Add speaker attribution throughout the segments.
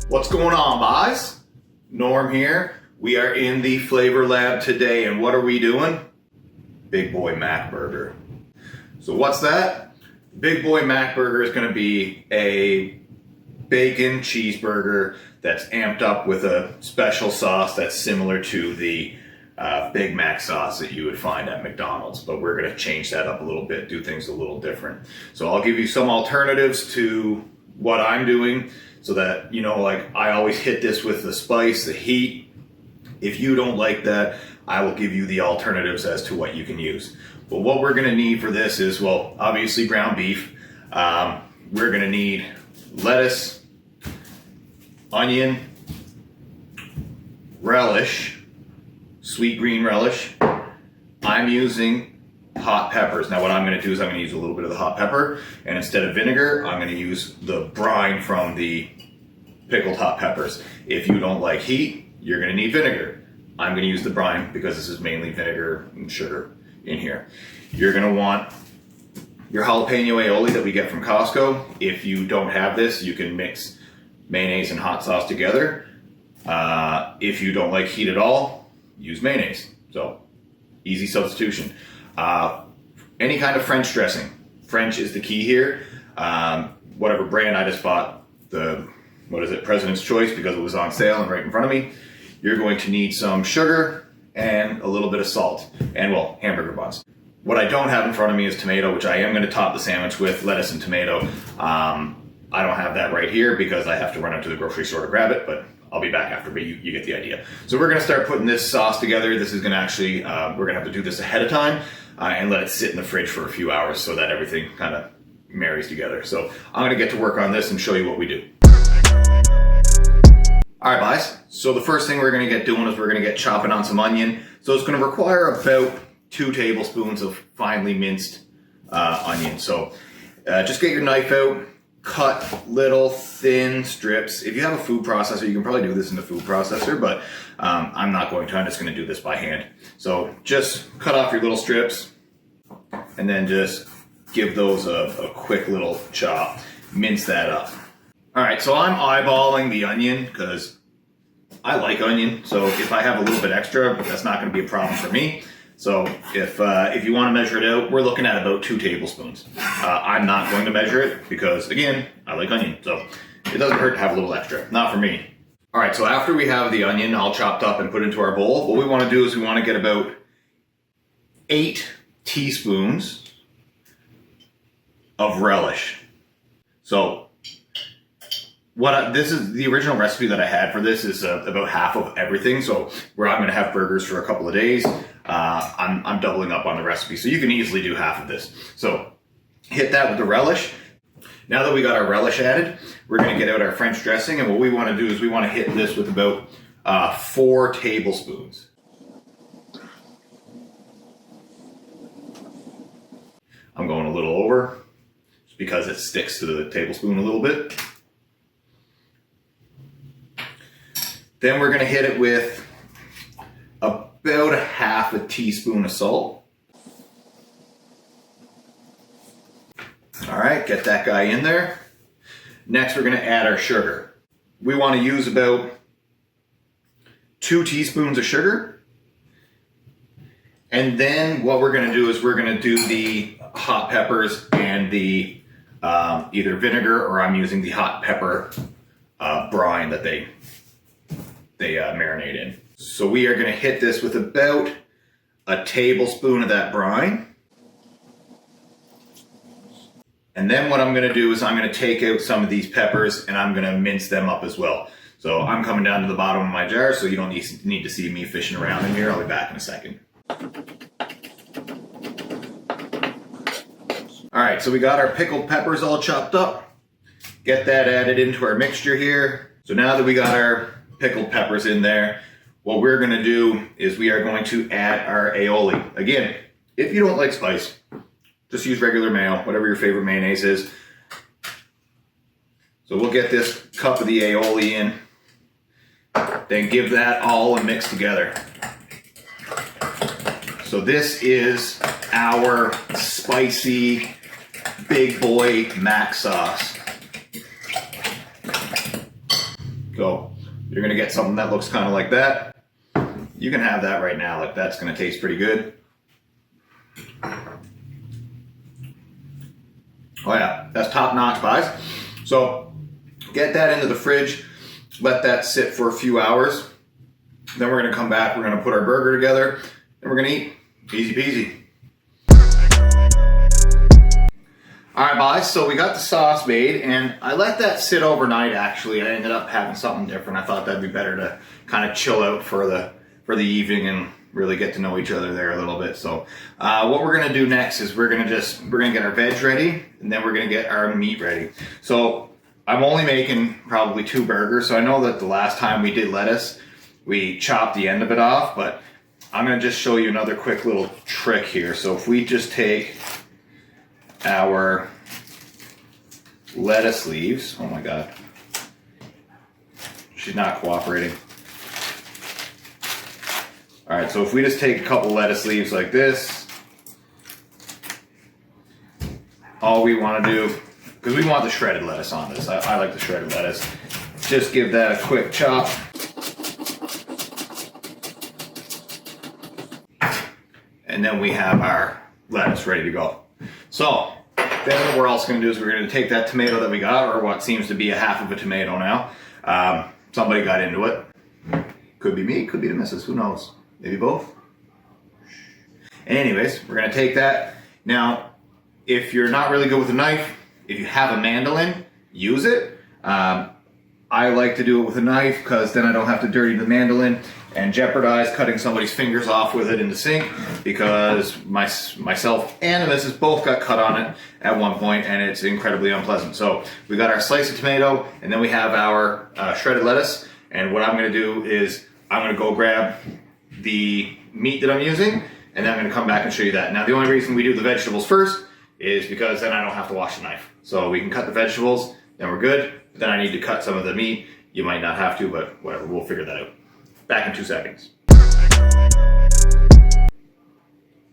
Speaker 1: What's going on, boys? Norm here. We are in the flavor lab today, and what are we doing? Big Boy Mac Burger. So what's that? Big Boy Mac Burger is going to be a bacon cheeseburger that's amped up with a special sauce that's similar to the Big Mac sauce that you would find at McDonald's, but we're going to change that up a little bit, do things a little different. So I'll give you some alternatives to what I'm doing so that, you know, like I always hit this with the spice, the heat. If you don't like that, I will give you the alternatives as to what you can use. But what we're going to need for this is, well, obviously ground beef. We're going to need lettuce, onion, relish, sweet green relish. I'm using hot peppers. Now what I'm going to do is I'm going to use a little bit of the hot pepper, and instead of vinegar, I'm going to use the brine from the pickled hot peppers. If you don't like heat, you're going to need vinegar. I'm going to use the brine because this is mainly vinegar and sugar in here. You're going to want your jalapeno aioli that we get from Costco. If you don't have this, you can mix mayonnaise and hot sauce together. If you don't like heat at all, use mayonnaise. So easy substitution. Any kind of French dressing. French is the key here. Whatever brand, I just bought the, President's Choice, because it was on sale and right in front of me. You're going to need some sugar and a little bit of salt and, well, hamburger buns. What I don't have in front of me is tomato, which I am going to top the sandwich with lettuce and tomato. I don't have that right here because I have to run out to the grocery store to grab it, but I'll be back after, but you get the idea. So we're going to start putting this sauce together. This is going to actually, we're going to have to do this ahead of time and let it sit in the fridge for a few hours so that everything kind of marries together. So I'm going to get to work on this and show you what we do. All right, guys. So the first thing we're going to get doing is we're going to get chopping on some onion. So it's going to require about 2 tablespoons of finely minced onion. So just get your knife out, cut little thin strips. If you have a food processor, you can probably do this in the food processor, but I'm not going to. I'm just going to do this by hand. So just cut off your little strips and then just give those a quick little chop. Mince that up. All right, so I'm eyeballing the onion because I like onion. So if I have a little bit extra, that's not going to be a problem for me. So if you want to measure it out, we're looking at about 2 tablespoons. I'm not going to measure it because, again, I like onion. So it doesn't hurt to have a little extra. Not for me. All right, so after we have the onion all chopped up and put into our bowl, what we want to do is we want to get about 8 teaspoons of relish. So this is the original recipe that I had for this is about half of everything. So where I'm going to have burgers for a couple of days, I'm doubling up on the recipe. So you can easily do half of this. So hit that with the relish. Now that we got our relish added, we're going to get out our French dressing. And what we want to do is we want to hit this with about 4 tablespoons. I'm going a little over just because it sticks to the tablespoon a little bit. Then we're going to hit it with about 1/2 teaspoon of salt. All right, get that guy in there. Next, we're going to add our sugar. We want to use about 2 teaspoons of sugar. And then what we're going to do is we're going to do the hot peppers and the either vinegar, or I'm using the hot pepper brine that they marinate in. So we are going to hit this with about 1 tablespoon of that brine. And then what I'm going to do is I'm going to take out some of these peppers and I'm going to mince them up as well. So I'm coming down to the bottom of my jar, so you don't need to see me fishing around in here. I'll be back in a second. All right, so we got our pickled peppers all chopped up. Get that added into our mixture here. So now that we got our pickled peppers in there, what we're going to do is we are going to add our aioli. Again, if you don't like spice, just use regular mayo, whatever your favorite mayonnaise is. So we'll get this cup of the aioli in, then give that all a mix together. So this is our spicy big boy mac sauce. So you're gonna get something that looks kind of like that. You can have that right now. Like, that's gonna taste pretty good. Oh yeah, that's top notch, guys. So get that into the fridge, let that sit for a few hours. Then we're gonna come back, we're gonna put our burger together, and we're gonna eat. Easy peasy. All right, guys, so we got the sauce made, and I let that sit overnight, actually. I ended up having something different. I thought that'd be better to kind of chill out for the evening and really get to know each other there a little bit. So what we're gonna do next is we're gonna get our veg ready, and then we're gonna get our meat ready. So I'm only making probably 2 burgers, so I know that the last time we did lettuce, we chopped the end of it off, but I'm gonna just show you another quick little trick here. So if we just take our lettuce leaves, oh my God, she's not cooperating. All right, so if we just take a couple lettuce leaves like this, all we want to do, because we want the shredded lettuce on this, I like the shredded lettuce, just give that a quick chop. And then we have our lettuce ready to go. So then what we're also going to do is we're going to take that tomato that we got, or what seems to be a half of a tomato now. Somebody got into it. Could be me, could be the missus, who knows? Maybe both. Anyways, we're going to take that. Now, if you're not really good with a knife, if you have a mandolin, use it. I like to do it with a knife because then I don't have to dirty the mandolin and jeopardize cutting somebody's fingers off with it in the sink, because myself and the missus both got cut on it at one point, and it's incredibly unpleasant. So we got our slice of tomato, and then we have our shredded lettuce. And what I'm going to do is I'm going to go grab the meat that I'm using, and then I'm going to come back and show you that. Now, the only reason we do the vegetables first is because then I don't have to wash the knife. So we can cut the vegetables, then we're good. But then I need to cut some of the meat. You might not have to, but whatever, we'll figure that out. Back in 2 seconds.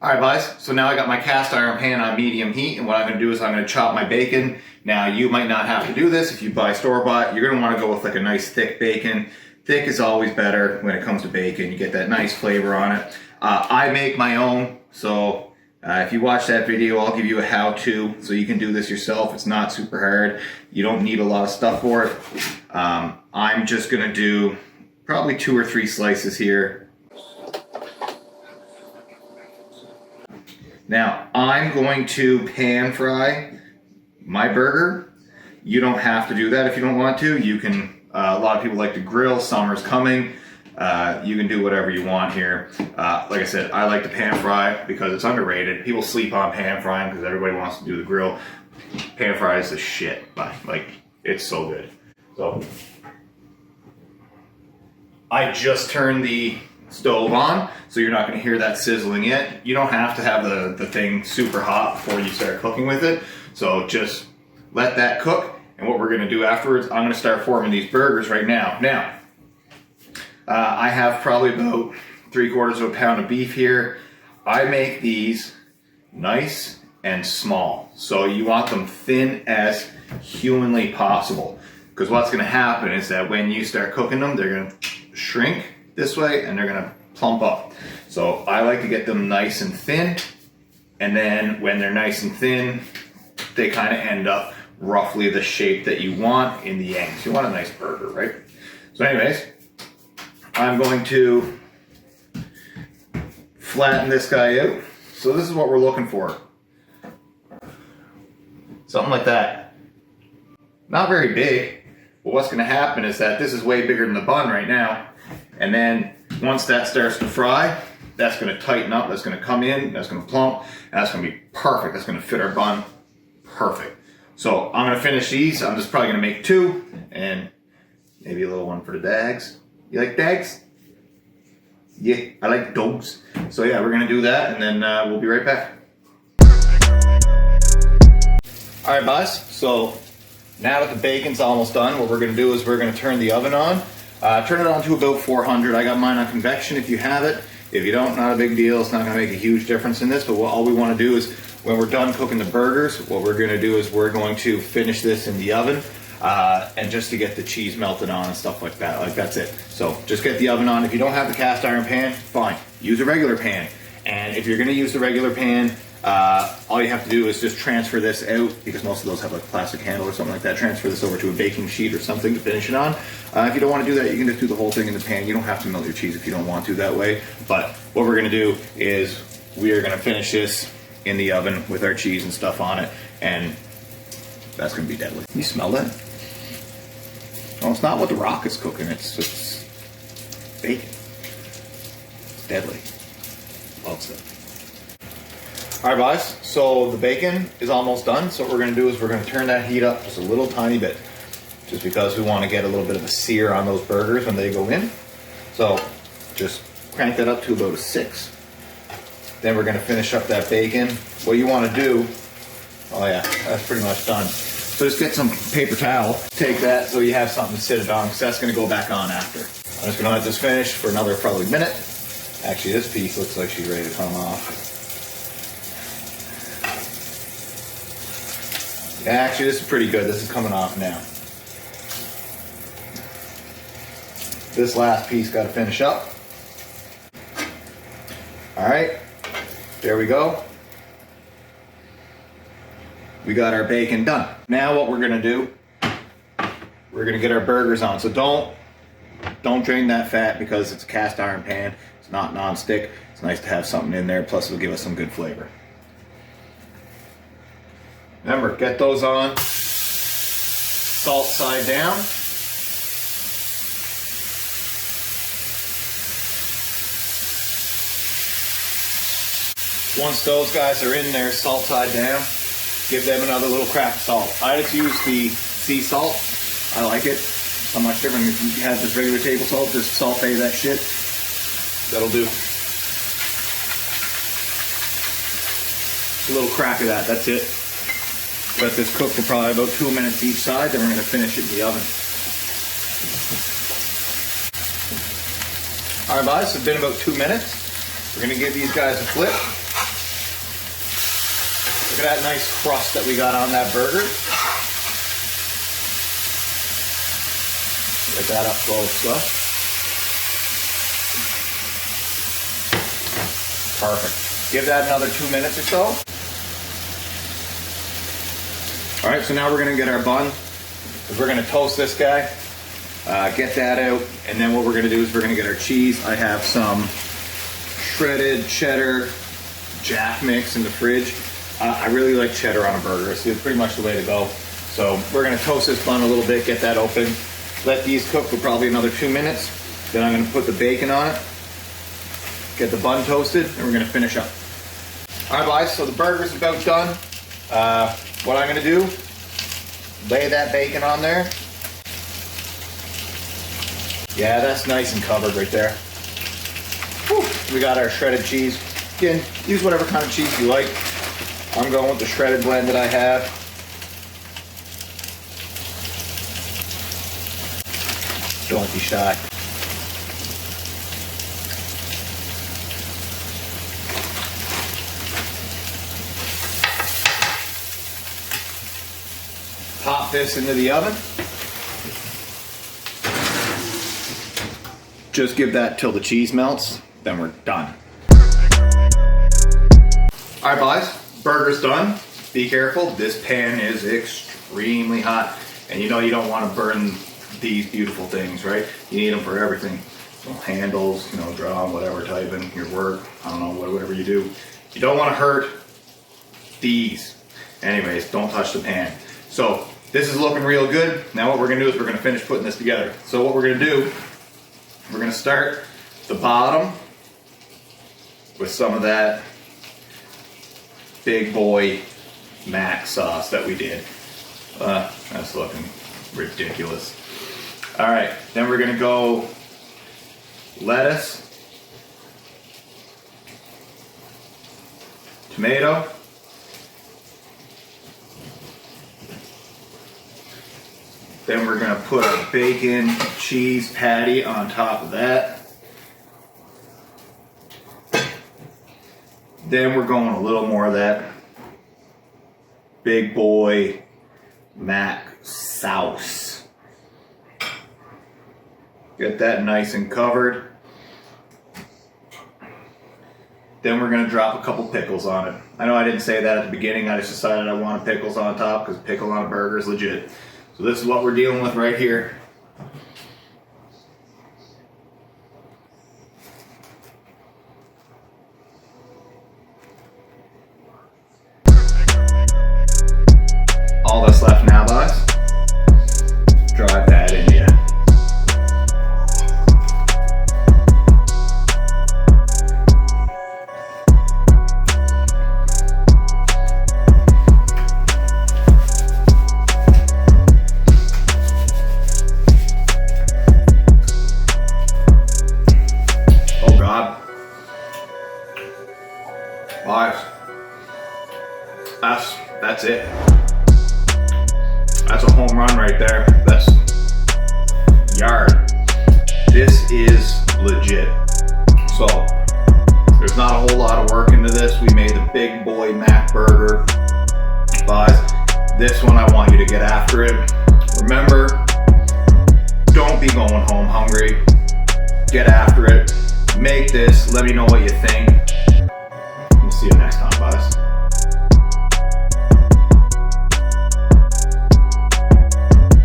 Speaker 1: All right, guys, so now I got my cast iron pan on medium heat, and what I'm gonna do is I'm gonna chop my bacon. Now, you might not have to do this. If you buy store-bought, you're gonna wanna go with like a nice thick bacon. Thick is always better when it comes to bacon. You get that nice flavor on it. I make my own, so if you watch that video, I'll give you a how-to, so you can do this yourself. It's not super hard. You don't need a lot of stuff for it. I'm just gonna do probably 2 or 3 slices here. Now, I'm going to pan fry my burger. You don't have to do that if you don't want to. You can, a lot of people like to grill. Summer's coming. You can do whatever you want here. Like I said, I like to pan fry because it's underrated. People sleep on pan frying because everybody wants to do the grill. Pan fry is the shit. Like, it's so good. So, I just turned the stove on, so you're not going to hear that sizzling yet. You don't have to have the thing super hot before you start cooking with it. So just let that cook. And what we're going to do afterwards, I'm going to start forming these burgers right now. Now, I have probably about 3/4 pound of beef here. I make these nice and small. So you want them thin as humanly possible. Because what's going to happen is that when you start cooking them, they're going to shrink this way and they're going to plump up. So I like to get them nice and thin. And then when they're nice and thin, they kind of end up roughly the shape that you want in the end. So you want a nice burger, right? So anyways, I'm going to flatten this guy out. So this is what we're looking for. Something like that. Not very big, but what's going to happen is that this is way bigger than the bun right now. And then once that starts to fry, that's going to tighten up, that's going to come in, that's going to plump, and that's going to be perfect. That's going to fit our bun perfect. So I'm going to finish these. I'm just probably going to make 2 and maybe a little one for the dags. You like dags? Yeah, I like dogs. So yeah, we're going to do that, and then we'll be right back. All right, boss. So now that the bacon's almost done, what we're going to do is we're going to turn the oven on. Turn it on to about 400. I got mine on convection if you have it. If you don't, not a big deal. It's not going to make a huge difference in this, but all we want to do is when we're done cooking the burgers, what we're gonna do is we're going to finish this in the oven, and just to get the cheese melted on and stuff like that. Like, that's it. So just get the oven on. If you don't have the cast iron pan, fine, use a regular pan. And if you're gonna use the regular pan, all you have to do is just transfer this out, because most of those have like a plastic handle or something like that. Transfer this over to a baking sheet or something to finish it on. If you don't want to do that, you can just do the whole thing in the pan. You don't have to melt your cheese if you don't want to that way. But what we're going to do is we are going to finish this in the oven with our cheese and stuff on it, and that's going to be deadly. You smell that? Oh, it's not what the Rock is cooking. It's bacon. It's deadly. Loves it. Alright guys, so the bacon is almost done. So what we're going to do is we're going to turn that heat up just a little tiny bit. Just because we want to get a little bit of a sear on those burgers when they go in. So just crank that up to about a 6. Then we're going to finish up that bacon. What you want to do, oh yeah, that's pretty much done. So just get some paper towel, take that so you have something to sit it on, because that's going to go back on after. I'm just going to let this finish for another probably minute. Actually, this piece looks like she's ready to come off. Actually, this is pretty good. This is coming off now. This last piece got to finish up. All right, there we go. We got our bacon done. Now what we're gonna do, we're gonna get our burgers on. So don't drain that fat, because it's a cast iron pan. It's not non-stick. It's nice to have something in there. Plus, it'll give us some good flavor. Remember, get those on. Salt side down. Once those guys are in there, salt side down, give them another little crack of salt. I just use the sea salt. I like it. It's not much different if you have just regular table salt. Just saute that shit. That'll do. A little crack of that. That's it. Let this cook for probably about 2 minutes each side, then we're going to finish it in the oven. Alright guys, it's been about 2 minutes. We're going to give these guys a flip. Look at that nice crust that we got on that burger. Get that up close. Perfect. Give that another 2 minutes or so. All right, so now we're gonna get our bun. We're gonna toast this guy, get that out, and then what we're gonna do is we're gonna get our cheese. I have some shredded cheddar Jack mix in the fridge. I really like cheddar on a burger. It's pretty much the way to go. So we're gonna toast this bun a little bit, get that open, let these cook for probably another 2 minutes. Then I'm gonna put the bacon on it, get the bun toasted, and we're gonna finish up. All right, guys, so the burger's about done. What I'm gonna do, lay that bacon on there. Yeah, that's nice and covered right there. Whew. We got our shredded cheese. Again, use whatever kind of cheese you like. I'm going with the shredded blend that I have. Don't be shy. Pop this into the oven. Just give that till the cheese melts, then we're done. All right, guys, burger's done. Be careful, this pan is extremely hot. And you know you don't want to burn these beautiful things, right? You need them for everything. So handles, you know, drum, whatever, typing, your work, I don't know, whatever you do. You don't want to hurt these. Anyways, don't touch the pan. So this is looking real good. Now what we're gonna do is we're gonna finish putting this together. So what we're gonna do, we're gonna start the bottom with some of that big boy mac sauce that we did. That's looking ridiculous. All right, then we're gonna go lettuce, tomato, then we're gonna put a bacon cheese patty on top of that. Then we're going a little more of that big boy mac sauce. Get that nice and covered. Then we're gonna drop a couple pickles on it. I know I didn't say that at the beginning. I just decided I wanted pickles on top because pickle on a burger is legit. So this is what we're dealing with right here. All that's left now, boys, drive that in you. Oh God. Boys, that's it. That's a home run right there. That's yard. This is legit. So there's not a whole lot of work into this. We made the big boy Mac burger. Guys, this one I want you to get after it. Remember, don't be going home hungry. Get after it. Make this. Let me know what you think. We'll see you next time.